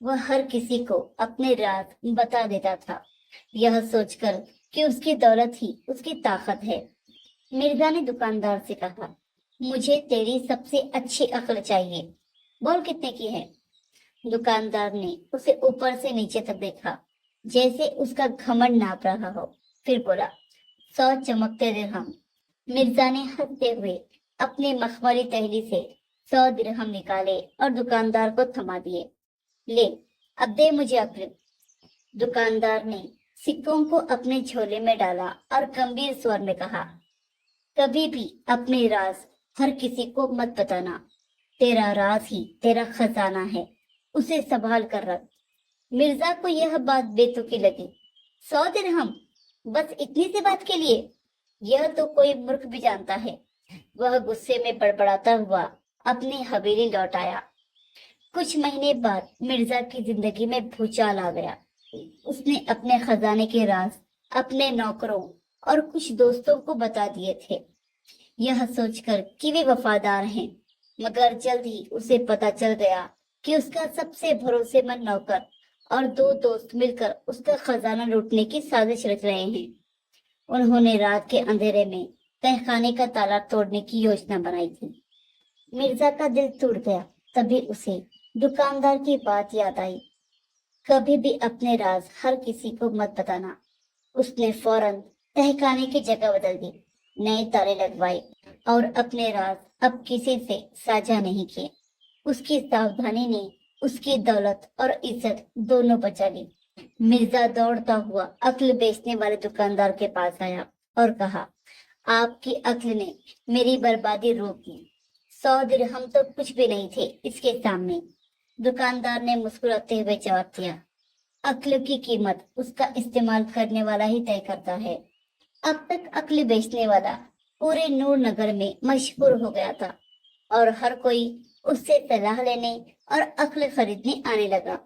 وہ ہر کسی کو اپنے راز بتا دیتا تھا، یہ سوچ کر کہ اس کی دولت ہی اس کی طاقت ہے۔ مرزا نے دکاندار سے کہا، مجھے تیری سب سے اچھی عقل چاہیے، بول کتنے کی ہے؟ دکاندار نے اسے اوپر سے نیچے تک دیکھا، جیسے اس کا گھمنڈ ناپ رہا ہو، پھر بولا، 100 چمکتے درہم۔ مرزا نے ہنستے ہوئے اپنی مخملی تھیلی سے 100 درہم نکالے اور دکاندار کو تھما دیے۔ لے، اب دے مجھے عقل۔ دکاندار نے سکوں کو اپنے جھولے میں ڈالا اور گمبھیر سور میں کہا، کبھی بھی اپنے راز ہر کسی کو مت بتانا، تیرا راز ہی تیرا خزانہ ہے، اسے سنبھال کر رکھ۔ مرزا کو یہ بات بے تکی لگی۔ 100 درہم، بس اتنی سی بات کے لیے؟ یہ تو کوئی ملک بھی جانتا ہے۔ وہ غصے میں بڑبڑاتا ہوا اپنی حویلی لوٹ آیا۔ کچھ مہینے بعد مرزا کی زندگی میں بھوچال آ گیا۔ اس نے اپنے خزانے کے راز اپنے نوکروں اور کچھ دوستوں کو بتا دیے تھے، یہ سوچ کر کہ وہ وفادار ہیں، مگر جلد ہی اسے پتا چل گیا کہ اس کا سب سے بھروسے مند نوکر اور 2 دوست مل کر اس کا خزانہ لوٹنے کی سازش رچ رہے ہیں۔ انہوں نے رات کے اندھیرے میں تہخانے کا تالا توڑنے کی یوجنا بنائی تھی۔ مرزا کا دل ٹوٹ گیا۔ تبھی اسے دکاندار کی بات یاد آئی، کبھی بھی اپنے راز ہر کسی کو مت بتانا۔ اس نے فوراً تہخانے کی جگہ بدل دی، نئے تالے لگوائے اور اپنے راز اب کسی سے ساجھا نہیں کیے۔ اس کی ساودھانی نے اس کی دولت اور عزت دونوں بچا لی۔ مرزا دوڑتا ہوا عقل بیچنے والے دکاندار کے پاس آیا اور کہا، آپ کی عقل نے میری بربادی روک دی، 100 درہم تو کچھ بھی نہیں تھے اس کے سامنے۔ دکاندار نے مسکراتے ہوئے جواب دیا، عقل کی قیمت اس کا استعمال کرنے والا ہی طے کرتا ہے۔ اب تک عقل بیچنے والا پورے نور نگر میں مشہور ہو گیا تھا اور ہر کوئی اس سے صلاح لینے اور عقل خریدنے آنے لگا۔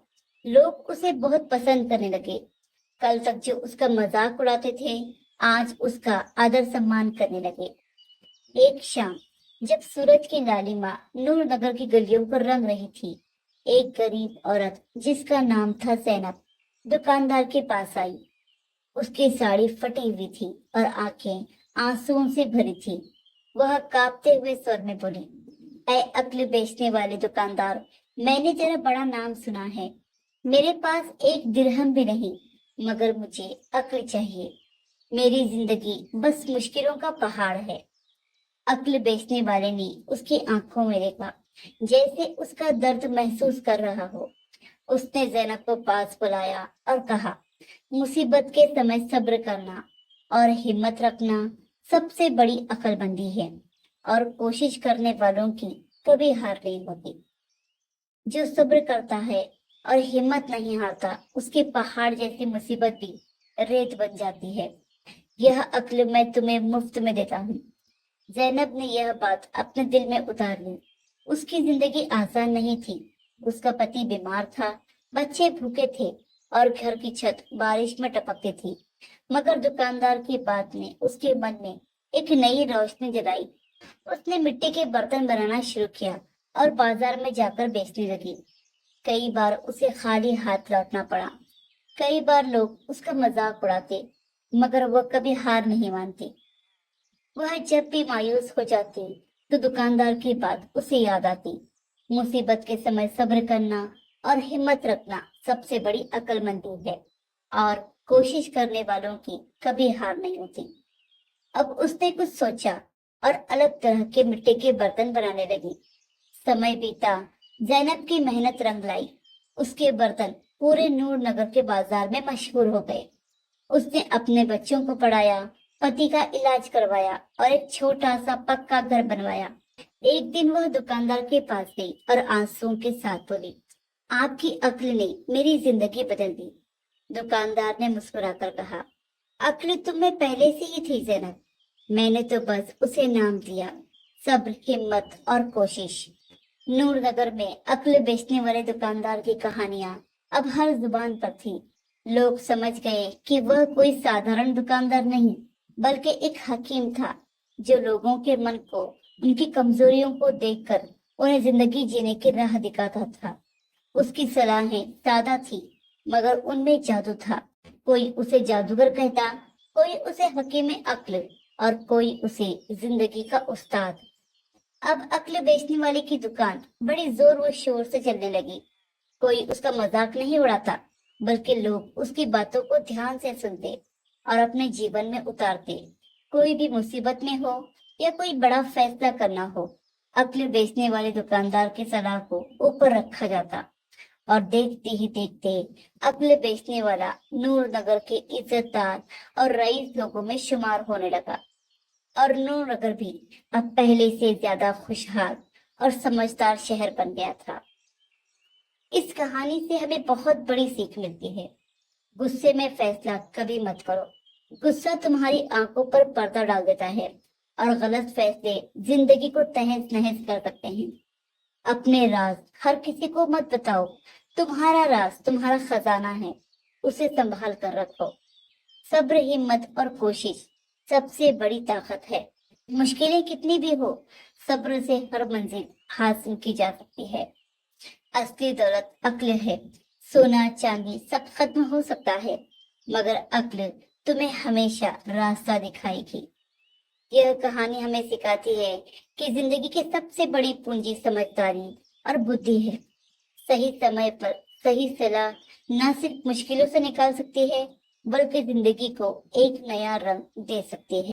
لوگ اسے بہت پسند کرنے لگے۔ کل تک جو اس کا مذاق اڑاتے تھے، آج اس کا آدر سمان کرنے لگے۔ ایک شام جب سورج کی لالیما نور نگر کی گلیوں پر رنگ رہی تھی، ایک غریب عورت جس کا نام تھا زینب دکاندار کے پاس آئی۔ اس کی ساڑی پھٹی ہوئی تھی اور آنکھیں آنسوؤں سے بھری تھی۔ وہ کانپتے ہوئے سور میں بولی، اے عقل بیچنے والے دکاندار، میں نے تیرا بڑا نام سنا ہے، میرے پاس 1 درہم بھی نہیں، مگر مجھے عقل چاہیے۔ میری زندگی بس مشکلوں کا پہاڑ ہے۔ عقل بیچنے والے نے اس کی آنکھوں میں دیکھا، جیسے اس کا درد محسوس کر رہا ہو۔ اس نے زینب کو پاس بلایا اور کہا، مصیبت کے سمے صبر کرنا اور ہمت رکھنا سب سے بڑی عقل مندی ہے، اور کوشش کرنے والوں کی کبھی ہار نہیں ہوتی۔ جو صبر کرتا ہے اور ہمت نہیں ہارتا، اس کے پہاڑ جیسی مصیبت بھی ریت بن جاتی ہے۔ یہ عقل میں تمہیں مفت میں دیتا ہوں۔ زینب نے یہ بات اپنے دل میں اتار لی۔ اس کی زندگی آسان نہیں تھی۔ اس کا پتی بیمار تھا، بچے بھوکے تھے اور گھر کی چھت بارش میں ٹپکتی تھی، مگر دکاندار کی بات نے اس کے من میں ایک نئی روشنی جلائی۔ اس نے مٹی کے برتن بنانا شروع کیا اور بازار میں جا کر بیچنے لگی۔ کئی بار اسے خالی ہاتھ لوٹنا پڑا، کئی بار لوگ اس کا مذاق اڑاتے، مگر وہ کبھی ہار نہیں مانتی۔ وہ جب بھی مایوس ہو جاتی تو دکاندار کی بات اسے یاد آتی، مصیبت کے سمے صبر کرنا اور ہمت رکھنا سب سے بڑی عقل مندی ہے، اور کوشش کرنے والوں کی کبھی ہار نہیں ہوتی۔ اب اس نے کچھ سوچا اور الگ طرح کے مٹی کے برتن بنانے لگی۔ سمے بیتا، زینب کی محنت رنگ لائی۔ اس کے برتن پورے نور نگر کے بازار میں مشہور ہو گئے۔ اس نے اپنے بچوں کو پڑھایا، پتی کا علاج کروایا اور ایک چھوٹا سا پکا گھر بنوایا۔ ایک دن وہ دکاندار کے پاس گئی اور آنسوؤں کے ساتھ بولی، آپ کی عقل نے میری زندگی بدل دی۔ دکاندار نے مسکرا کر کہا، عقل تم میں پہلے سے ہی تھی زینب، میں نے تو بس اسے نام دیا، صبر، ہمت اور کوشش۔ نور نگر میں عقل بیچنے والے دکاندار کی کہانیاں اب ہر زبان پر تھی۔ لوگ سمجھ گئے کہ وہ کوئی سادھارن دکاندار نہیں، بلکہ ایک حکیم تھا جو لوگوں کے من کو ان کی کمزوریوں کو دیکھ کر انہیں زندگی جینے کی راہ دکھاتا تھا۔ اس کی صلاحیں سادہ تھی مگر ان میں جادو تھا. کوئی اسے جادوگر کہتا، کوئی اسے حکیم عقل اور کوئی اسے زندگی کا استاد. اب عقل بیچنے والے کی دکان بڑی زور و شور سے چلنے لگی. کوئی اس کا مذاق نہیں اڑاتا بلکہ لوگ اس کی باتوں کو دھیان سے سنتے اور اپنے جیون میں اتارتے. کوئی بھی مصیبت میں ہو یا کوئی بڑا فیصلہ کرنا ہو، عقل بیچنے والے دکاندار کی صلاح کو اوپر رکھا جاتا اور دیکھتے ہی دیکھتے عقل بیچنے والا نور نگر کے عزت دار اور رئیس لوگوں میں شمار ہونے لگا. اور نور نگر بھی اب پہلے سے زیادہ خوشحال اور سمجھدار شہر بن گیا تھا. اس کہانی سے ہمیں بہت بڑی سیکھ ملتی ہے. غصے میں فیصلہ کبھی مت کرو. غصہ تمہاری آنکھوں پر پردہ ڈال دیتا ہے اور غلط فیصلے زندگی کو تہس نہس کر سکتے ہیں. اپنے راز ہر کسی کو مت بتاؤ. تمہارا راز تمہارا خزانہ ہے، اسے سنبھال کر رکھو. صبر، ہمت اور کوشش سب سے بڑی طاقت ہے. مشکلیں کتنی بھی ہو، صبر سے ہر منزل حاصل کی جا سکتی ہے. اصلی دولت عقل ہے. سونا چاندی سب ختم ہو سکتا ہے مگر عقل تمہیں ہمیشہ راستہ دکھائے گی. یہ کہانی ہمیں سکھاتی ہے کہ زندگی کی سب سے بڑی پونجی سمجھداری اور بدھی ہے. صحیح سمے پر صحیح صلاح نہ صرف مشکلوں سے نکال سکتی ہے بلکہ زندگی کو ایک نیا رنگ دے سکتی ہے.